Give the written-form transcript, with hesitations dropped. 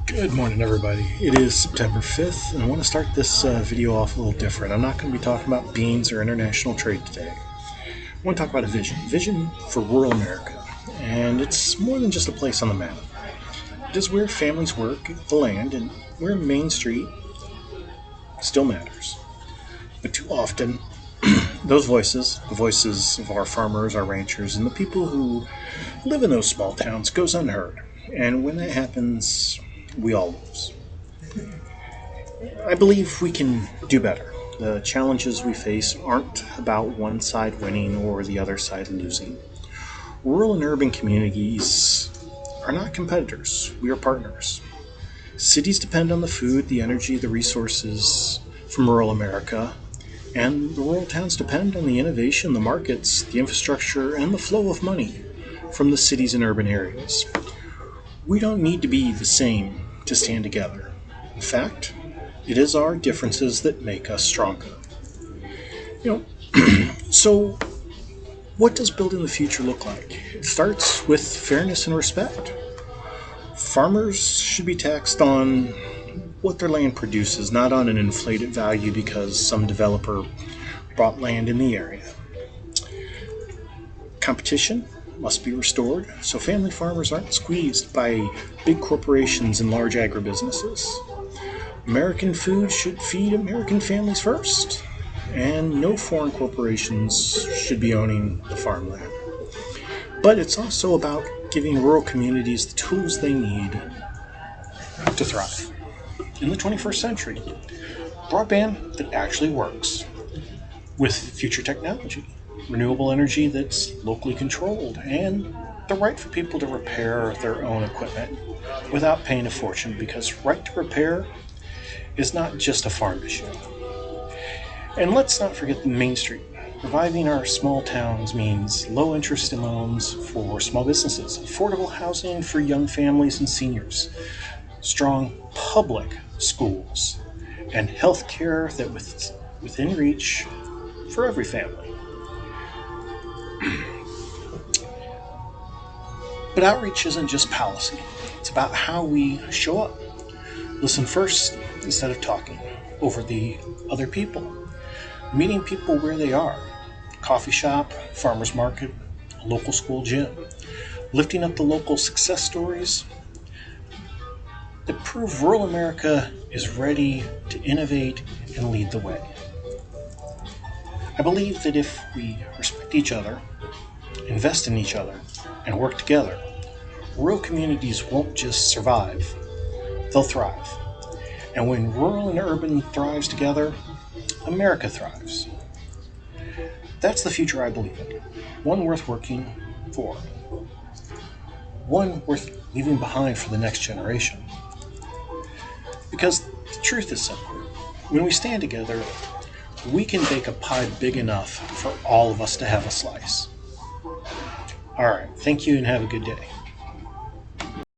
Good morning, everybody. It is September 5th, and I want to start this video off a little different. I'm not going to be talking about beans or international trade today. I want to talk about a vision for rural America, and it's more than just a place on the map. It is where families work the land and where Main Street still matters. But too often, those voices, the voices of our farmers, our ranchers, and the people who live in those small towns, goes unheard. And when that happens, we all lose. I believe we can do better. The challenges we face aren't about one side winning or the other side losing. Rural and urban communities are not competitors, we are partners. Cities depend on the food, the energy, the resources from rural America, and the rural towns depend on the innovation, the markets, the infrastructure, and the flow of money from the cities and urban areas. We don't need to be the same to stand together. In fact, it is our differences that make us stronger. So what does building the future look like? It starts with fairness and respect. Farmers should be taxed on what their land produces, not on an inflated value because some developer bought land in the area. Competition must be restored so family farmers aren't squeezed by big corporations and large agribusinesses. American food should feed American families first, and no foreign corporations should be owning the farmland. But it's also about giving rural communities the tools they need to thrive. In the 21st century, broadband that actually works with future technology, renewable energy that's locally controlled, and the right for people to repair their own equipment without paying a fortune, because right to repair is not just a farm issue. And let's not forget Main Street. Reviving our small towns means low interest loans for small businesses, affordable housing for young families and seniors, strong public schools, and health care that within reach for every family. But outreach isn't just policy. It's about how we show up. Listen first instead of talking over the other people. Meeting people where they are. Coffee shop, farmer's market, a local school gym. Lifting up the local success stories that prove rural America is ready to innovate and lead the way. I believe that if we respect each other, invest in each other, and work together, rural communities won't just survive, they'll thrive. And when rural and urban thrives together, America thrives. That's the future I believe in. One worth working for. One worth leaving behind for the next generation. Because the truth is simple. When we stand together, we can bake a pie big enough for all of us to have a slice. All right, thank you and have a good day.